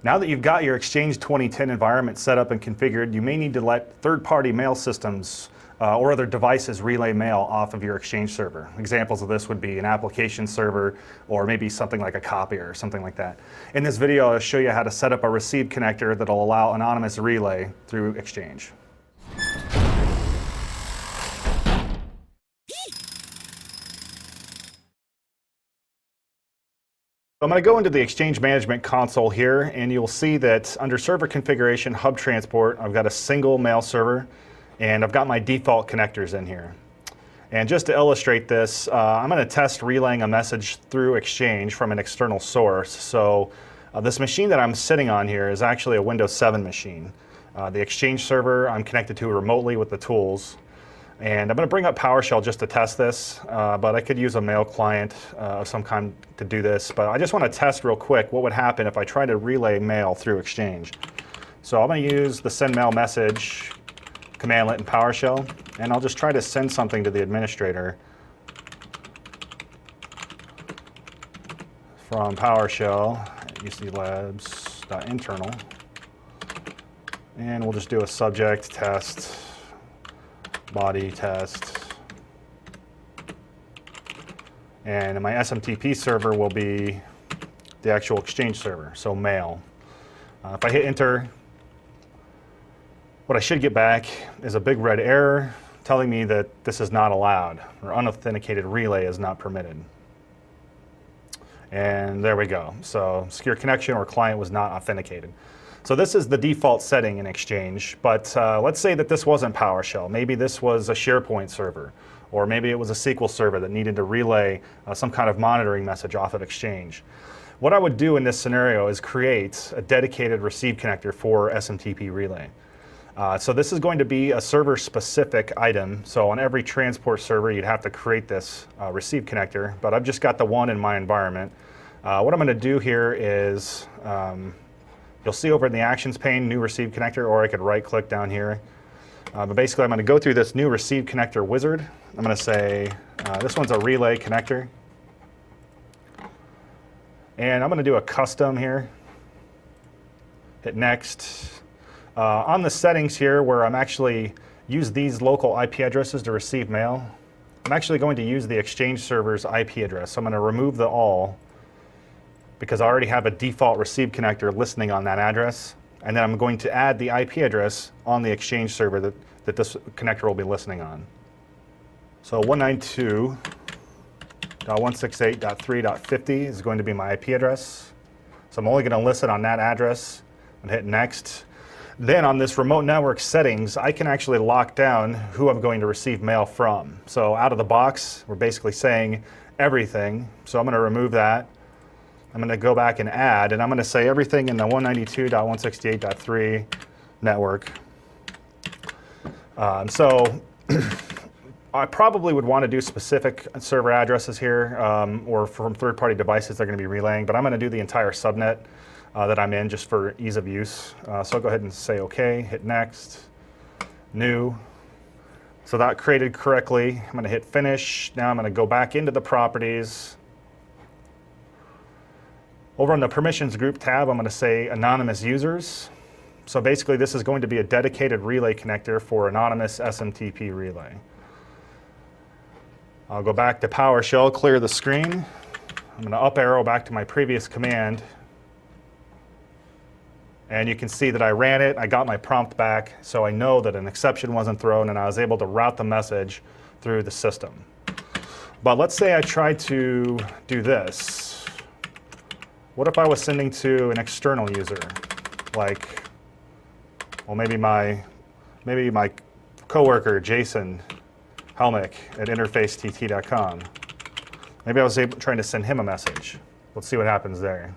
Now that you've got your Exchange 2010 environment set up and configured, you may need to let third-party mail systems or other devices relay mail off of your Exchange server. Examples of this would be an application server or maybe something like a copier or something like that. In this video, I'll show you how to set up a receive connector that'll allow anonymous relay through Exchange. I'm going to go into the Exchange Management Console here, and you'll see that under Server Configuration, Hub Transport, I've got a single mail server, and I've got my default connectors in here. And just to illustrate this, I'm going to test relaying a message through Exchange from an external source. So this machine that I'm sitting on here is actually a Windows 7 machine. The Exchange server I'm connected to remotely with the tools. And I'm going to bring up PowerShell just to test this, but I could use a mail client of some kind to do this. But I just want to test real quick what would happen if I try to relay mail through Exchange. So I'm going to use the send mail message commandlet in PowerShell, and I'll just try to send something to the administrator from PowerShell at uclabs.internal. And we'll just do a subject test. Body test, and my SMTP server will be the actual Exchange server, so mail. If I hit enter, what I should get back is a big red error telling me that this is not allowed, or unauthenticated relay is not permitted. And there we go. So secure connection or client was not authenticated. So this is the default setting in Exchange, but let's say that this wasn't PowerShell. Maybe this was a SharePoint server, or maybe it was a SQL server that needed to relay some kind of monitoring message off of Exchange. What I would do in this scenario is create a dedicated receive connector for SMTP relay. So this is going to be a server-specific item. So on every transport server, you'd have to create this receive connector, but I've just got the one in my environment. What I'm going to do here is you'll see over in the Actions pane, New Receive Connector, or I could right-click down here. But basically, I'm going to go through this New Receive Connector wizard. I'm going to say, this one's a relay connector. And I'm going to do a custom here. Hit Next. On the settings here, where I'm actually use these local IP addresses to receive mail, I'm actually going to use the Exchange server's IP address. So I'm going to remove the all, because I already have a default receive connector listening on that address. And then I'm going to add the IP address on the Exchange server that this connector will be listening on. So 192.168.3.50 is going to be my IP address. So I'm only going to listen on that address and hit Next. Then on this remote network settings, I can actually lock down who I'm going to receive mail from. So out of the box, we're basically saying everything. So I'm going to remove that. I'm going to go back and add, and I'm going to say everything in the 192.168.3 network. So I probably would want to do specific server addresses here, or from third-party devices they're going to be relaying, but I'm going to do the entire subnet that I'm in just for ease of use. So I'll go ahead and say OK, hit Next, New. So that created correctly. I'm going to hit Finish. Now I'm going to go back into the properties. Over on the Permissions Group tab, I'm going to say Anonymous Users. So basically, this is going to be a dedicated relay connector for anonymous SMTP relay. I'll go back to PowerShell, clear the screen. I'm going to up arrow back to my previous command. And you can see that I ran it. I got my prompt back, so I know that an exception wasn't thrown, and I was able to route the message through the system. But let's say I tried to do this. What if I was sending to an external user, like, well, maybe my coworker Jason Helmick at interfacett.com. Maybe I was trying to send him a message. Let's see what happens there.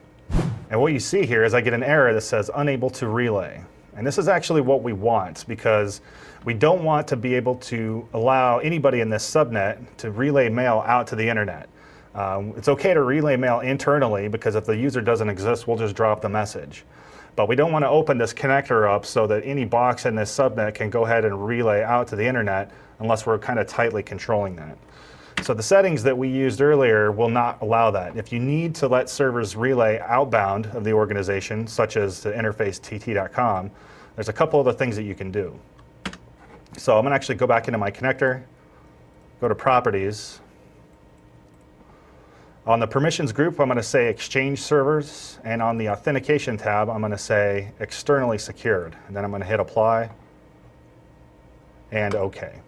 And what you see here is I get an error that says unable to relay. And this is actually what we want, because we don't want to be able to allow anybody in this subnet to relay mail out to the internet. It's okay to relay mail internally, because if the user doesn't exist, we'll just drop the message. But we don't want to open this connector up so that any box in this subnet can go ahead and relay out to the internet unless we're kind of tightly controlling that. So the settings that we used earlier will not allow that. If you need to let servers relay outbound of the organization, such as to interface tt.com, there's a couple other things that you can do. So I'm going to actually go back into my connector, go to Properties. On the Permissions group, I'm going to say Exchange Servers, and on the Authentication tab, I'm going to say Externally Secured. And then I'm going to hit Apply and OK.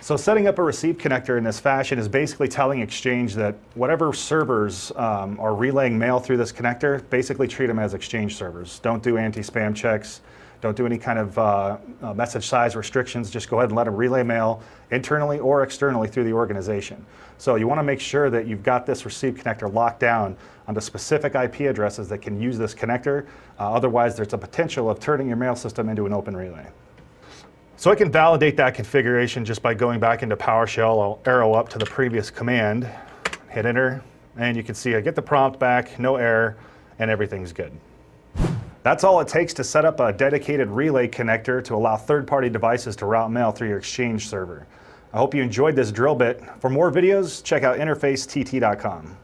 So setting up a receive connector in this fashion is basically telling Exchange that whatever servers are relaying mail through this connector, basically treat them as Exchange servers. Don't do anti-spam checks. Don't do any kind of message size restrictions. Just go ahead and let them relay mail internally or externally through the organization. So you want to make sure that you've got this receive connector locked down onto specific IP addresses that can use this connector. Otherwise, there's a potential of turning your mail system into an open relay. So I can validate that configuration just by going back into PowerShell. I'll arrow up to the previous command, hit enter, and you can see I get the prompt back, no error, and everything's good. That's all it takes to set up a dedicated relay connector to allow third-party devices to route mail through your Exchange server. I hope you enjoyed this drill bit. For more videos, check out interfaceTT.com.